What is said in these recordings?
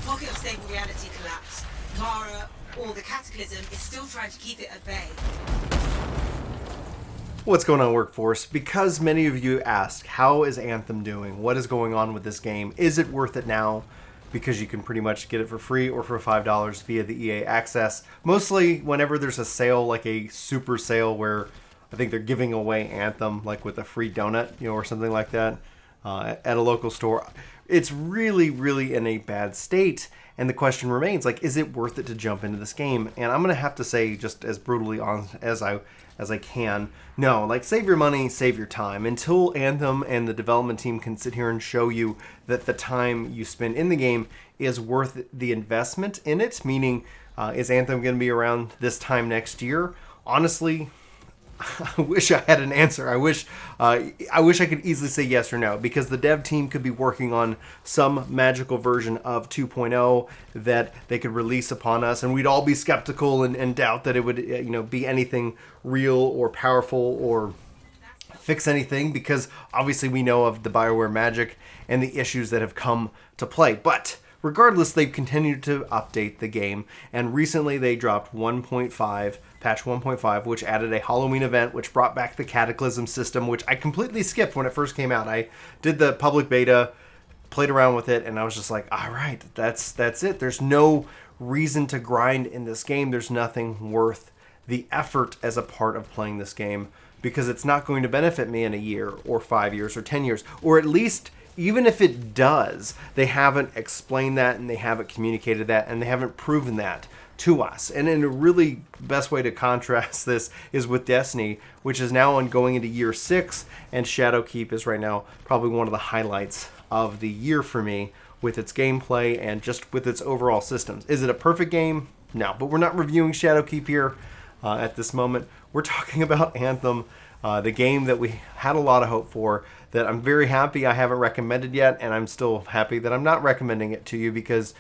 pocket of stable reality collapse. Mara, or the cataclysm, is still trying to keep it at bay. What's going on, Workforce? Because many of you asked, how is Anthem doing? What is going on with this game? Is it worth it now? Because you can pretty much get it for free or for $5 via the EA Access. Mostly whenever there's a sale, like a super sale where I think they're giving away Anthem, like with a free donut, or something like that at a local store. It's really, really in a bad state. And the question remains, like, is it worth it to jump into this game? And I'm going to have to say, just as brutally honest as I can, no. Like, save your money, save your time. Until Anthem and the development team can sit here and show you that the time you spend in the game is worth the investment in it, meaning, is Anthem going to be around this time next year? Honestly, I wish I had an answer. I wish I could easily say yes or no, because the dev team could be working on some magical version of 2.0 that they could release upon us, and we'd all be skeptical and doubt that it would be anything real or powerful or fix anything, because obviously we know of the BioWare magic and the issues that have come to play. But regardless, they've continued to update the game, and recently they dropped 1.5, patch 1.5, which added a Halloween event, which brought back the cataclysm system, which I completely skipped when it first came out. I did the public beta, played around with it, and I was just like, all right, that's it. There's no reason to grind in this game. There's nothing worth the effort as a part of playing this game, because it's not going to benefit me in a year or 5 years or 10 years, or at least, even if it does, they haven't explained that, and they haven't communicated that, and they haven't proven that to us. And in a really best way to contrast this is with Destiny, which is now going into year 6, and Shadowkeep is right now probably one of the highlights of the year for me, with its gameplay and just with its overall systems. Is it a perfect game? No, but we're not reviewing Shadowkeep here at this moment. We're talking about Anthem, the game that we had a lot of hope for, that I'm very happy I haven't recommended yet, and I'm still happy that I'm not recommending it to you, because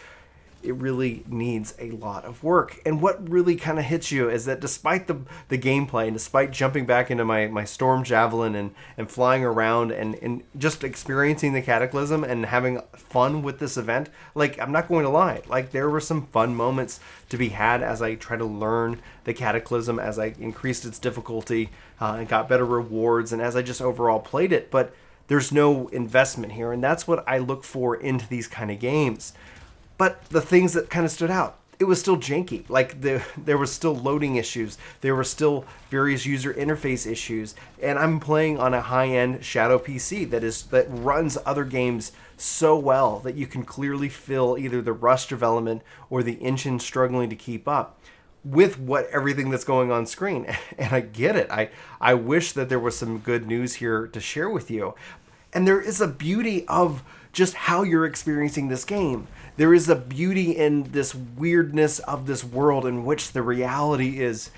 it really needs a lot of work. And what really kind of hits you is that despite the gameplay, and despite jumping back into my Storm Javelin and flying around and just experiencing the Cataclysm and having fun with this event, like, I'm not going to lie, like, there were some fun moments to be had as I try to learn the Cataclysm, as I increased its difficulty and got better rewards, and as I just overall played it. But there's no investment here, and that's what I look for into these kind of games. But the things that kind of stood out, it was still janky. Like, there was still loading issues. There were still various user interface issues. And I'm playing on a high-end Shadow PC that runs other games so well that you can clearly feel either the rust development or the engine struggling to keep up with everything that's going on screen. And I get it. I wish that there was some good news here to share with you. And there is a beauty of just how you're experiencing this game. There is a beauty in this weirdness of this world in which the reality is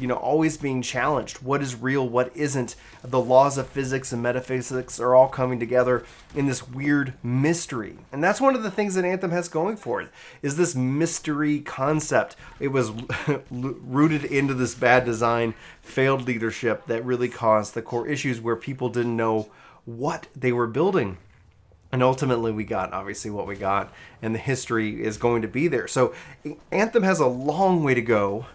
always being challenged. What is real? What isn't? The laws of physics and metaphysics are all coming together in this weird mystery. And that's one of the things that Anthem has going for it, is this mystery concept. It was rooted into this bad design, failed leadership that really caused the core issues where people didn't know what they were building. And ultimately we got, obviously, what we got, and the history is going to be there. So Anthem has a long way to go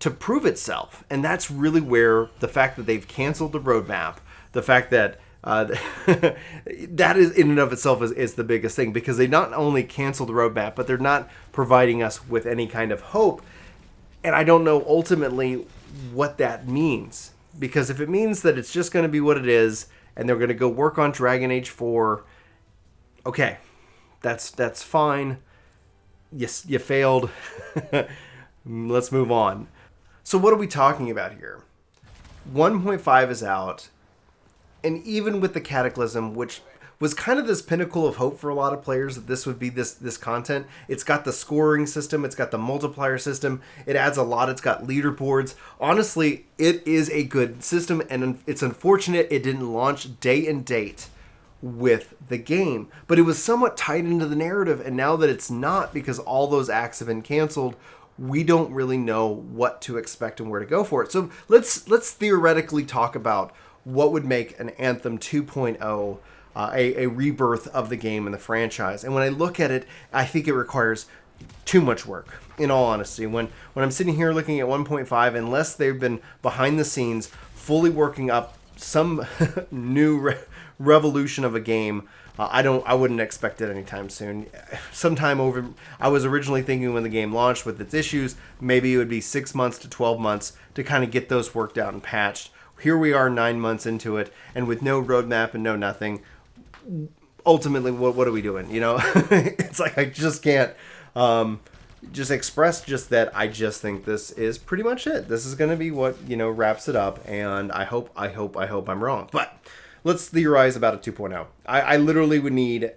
to prove itself. And that's really where the fact that they've canceled the roadmap, the fact that that is in and of itself is the biggest thing, because they not only canceled the roadmap, but they're not providing us with any kind of hope. And I don't know ultimately what that means, because if it means that it's just going to be what it is, and they're going to go work on Dragon Age 4, okay, that's fine. Yes, you failed. Let's move on. So what are we talking about here? 1.5 is out, and even with the Cataclysm, which was kind of this pinnacle of hope for a lot of players, that this would be this content. It's got the scoring system, it's got the multiplier system, it adds a lot, it's got leaderboards. Honestly, it is a good system, and it's unfortunate it didn't launch day and date with the game. But it was somewhat tied into the narrative, and now that it's not, because all those acts have been canceled, we don't really know what to expect and where to go for it. So let's theoretically talk about what would make an Anthem 2.0 a rebirth of the game and the franchise. And when I look at it, I think it requires too much work, in all honesty. When I'm sitting here looking at 1.5, unless they've been behind the scenes fully working up some new revolution of a game, I wouldn't expect it anytime soon. I was originally thinking when the game launched with its issues, maybe it would be 6 months to 12 months to kind of get those worked out and patched. Here we are 9 months into it, and with no roadmap and no nothing. Ultimately, what are we doing? You know, it's like I just can't just express just that. I just think this is pretty much it. This is going to be what, you know, wraps it up, and I hope I'm wrong. But let's theorize about a 2.0. I literally would need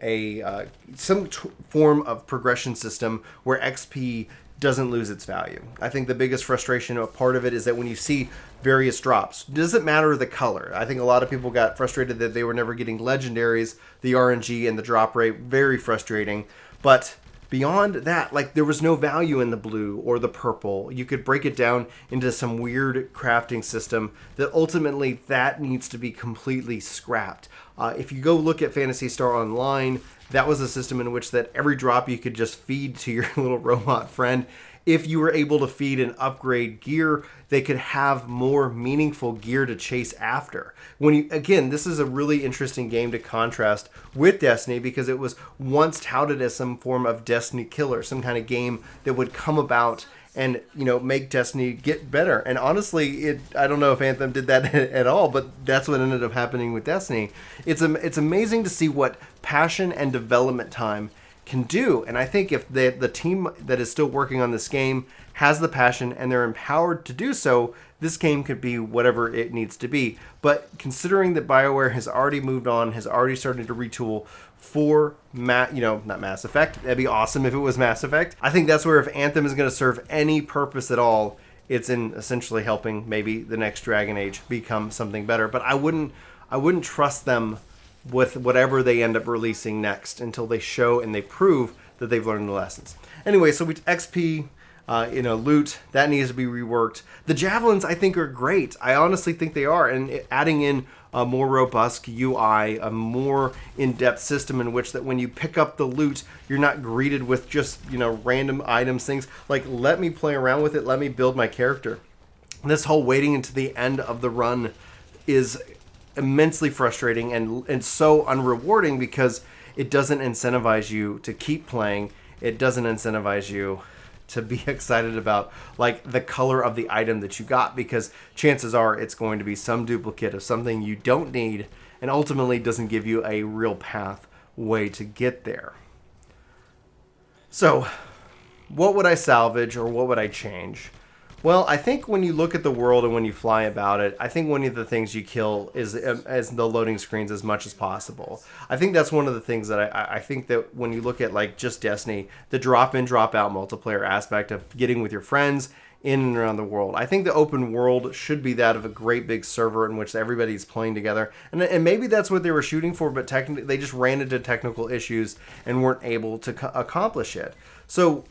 some form of progression system where XP doesn't lose its value. I think the biggest frustration, a part of it, is that when you see various drops, doesn't matter the color. I think a lot of people got frustrated that they were never getting legendaries, the RNG and the drop rate, very frustrating. But beyond that, like, there was no value in the blue or the purple. You could break it down into some weird crafting system that ultimately that needs to be completely scrapped. If you go look at Phantasy Star Online, that was a system in which that every drop you could just feed to your little robot friend. If you were able to feed and upgrade gear, they could have more meaningful gear to chase after. Again, this is a really interesting game to contrast with Destiny, because it was once touted as some form of Destiny killer, some kind of game that would come about and, you know, make Destiny get better. And honestly, I don't know if Anthem did that at all, but that's what ended up happening with Destiny. It's amazing to see what passion and development time can do. And I think if the team that is still working on this game has the passion and they're empowered to do so, this game could be whatever it needs to be. But considering that BioWare has already moved on, has already started to retool for not Mass Effect. That'd be awesome if it was Mass Effect. I think that's where, if Anthem is going to serve any purpose at all, it's in essentially helping maybe the next Dragon Age become something better. But I wouldn't trust them with whatever they end up releasing next until they show and they prove that they've learned the lessons. Anyway, so XP, loot, that needs to be reworked. The javelins, I think, are great. I honestly think they are. And adding in a more robust UI, a more in-depth system in which that when you pick up the loot, you're not greeted with just, random items, things. Like, let me play around with it. Let me build my character. This whole waiting until the end of the run is immensely frustrating and so unrewarding, because it doesn't incentivize you to keep playing. It doesn't incentivize you to be excited about, like, the color of the item that you got, because chances are it's going to be some duplicate of something you don't need, and ultimately doesn't give you a real pathway to get there. So, what would I salvage, or what would I change? Well, I think when you look at the world and when you fly about it, I think one of the things you kill is as the loading screens as much as possible. I think that's one of the things that I think that when you look at, like, just Destiny, the drop-in, drop-out multiplayer aspect of getting with your friends in and around the world. I think the open world should be that of a great big server in which everybody's playing together. And maybe that's what they were shooting for, but technically they just ran into technical issues and weren't able to accomplish it. So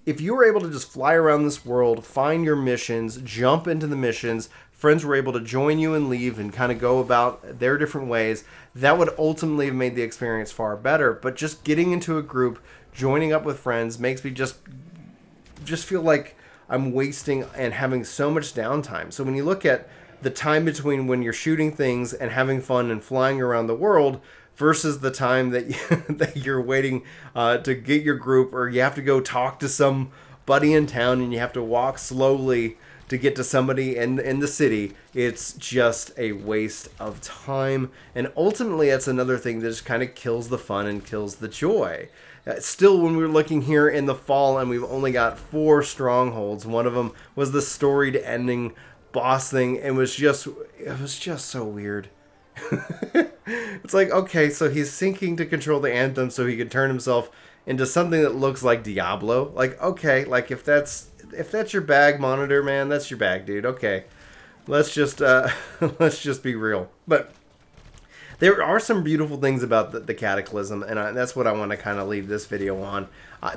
if you were able to just fly around this world, find your missions, jump into the missions, friends were able to join you and leave and kind of go about their different ways, that would ultimately have made the experience far better. But just getting into a group, joining up with friends, makes me just feel like I'm wasting and having so much downtime. So when you look at the time between when you're shooting things and having fun and flying around the world versus the time that you're waiting to get your group, or you have to go talk to somebody in town and you have to walk slowly to get to somebody in the city, it's just a waste of time. And ultimately, that's another thing that just kind of kills the fun and kills the joy. Still, when we were looking here in the fall and we've only got 4 strongholds, one of them was the storied ending boss thing. It was just so weird. It's like, okay, so he's syncing to control the Anthem so he can turn himself into something that looks like Diablo. Like, okay, like if that's your bag, Monitor Man, that's your bag, dude. Okay, let's just be real. But There are some beautiful things about the Cataclysm, and that's what I want to kind of leave this video on.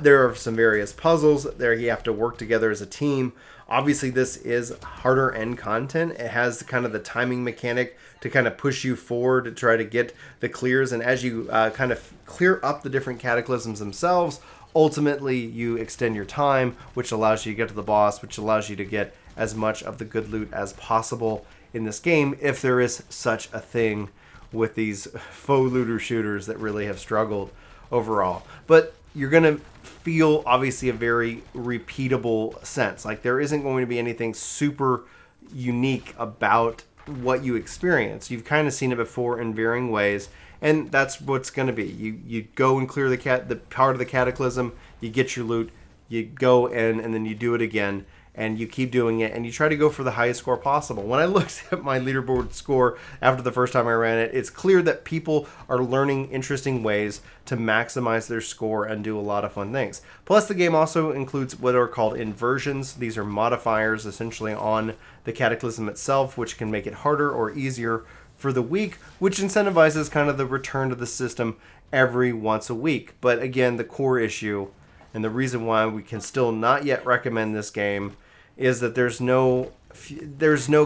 There are some various puzzles. There you have to work together as a team. Obviously, this is harder end content. It has kind of the timing mechanic to kind of push you forward to try to get the clears, and as you kind of clear up the different Cataclysms themselves, ultimately you extend your time, which allows you to get to the boss, which allows you to get as much of the good loot as possible in this game, if there is such a thing with these faux looter shooters that really have struggled overall. But you're going to feel obviously a very repeatable sense. Like there isn't going to be anything super unique about what you experience. You've kind of seen it before in varying ways, and that's what's going to be. You go and clear the part of the Cataclysm, you get your loot, you go in, and then you do it again, and you keep doing it, and you try to go for the highest score possible. When I looked at my leaderboard score after the first time I ran it, it's clear that people are learning interesting ways to maximize their score and do a lot of fun things. Plus, the game also includes what are called inversions. These are modifiers essentially on the Cataclysm itself, which can make it harder or easier for the week, which incentivizes kind of the return to the system every once a week. But again, the core issue and the reason why we can still not yet recommend this game is that there's no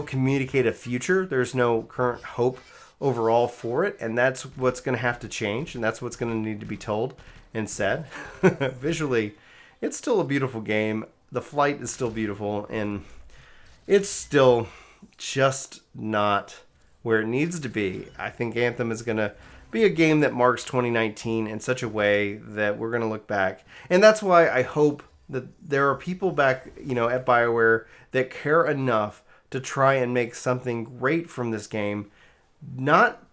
communicative future. There's no current hope overall for it, and that's what's going to have to change, and that's what's going to need to be told and said. Visually, it's still a beautiful game. The flight is still beautiful, and it's still just not where it needs to be. I think Anthem is going to be a game that marks 2019 in such a way that we're going to look back. And that's why I hope that there are people back, at BioWare that care enough to try and make something great from this game. Not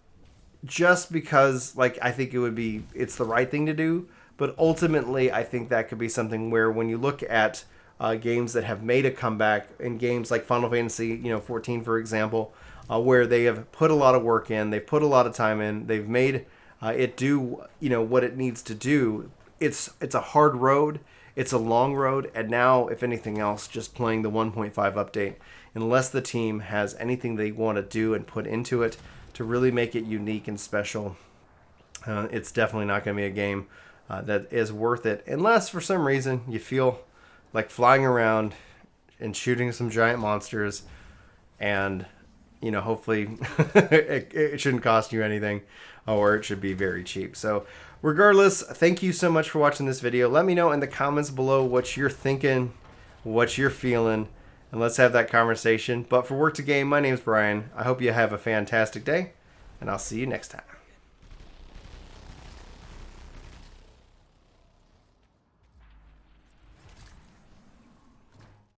just because, I think it's the right thing to do, but ultimately I think that could be something where when you look at games that have made a comeback, in games like Final Fantasy, 14, for example, where they have put a lot of work in, they've put a lot of time in, they've made it do, what it needs to do. It's a hard road, it's a long road, and now, if anything else, just playing the 1.5 update, unless the team has anything they want to do and put into it to really make it unique and special, it's definitely not going to be a game that is worth it, unless for some reason you feel like flying around and shooting some giant monsters, and hopefully it shouldn't cost you anything, or it should be very cheap. So regardless, thank you so much for watching this video. Let me know in the comments below what you're thinking, what you're feeling, and let's have that conversation. But for Work to Game, my name's Brian. I hope you have a fantastic day, and I'll see you next time.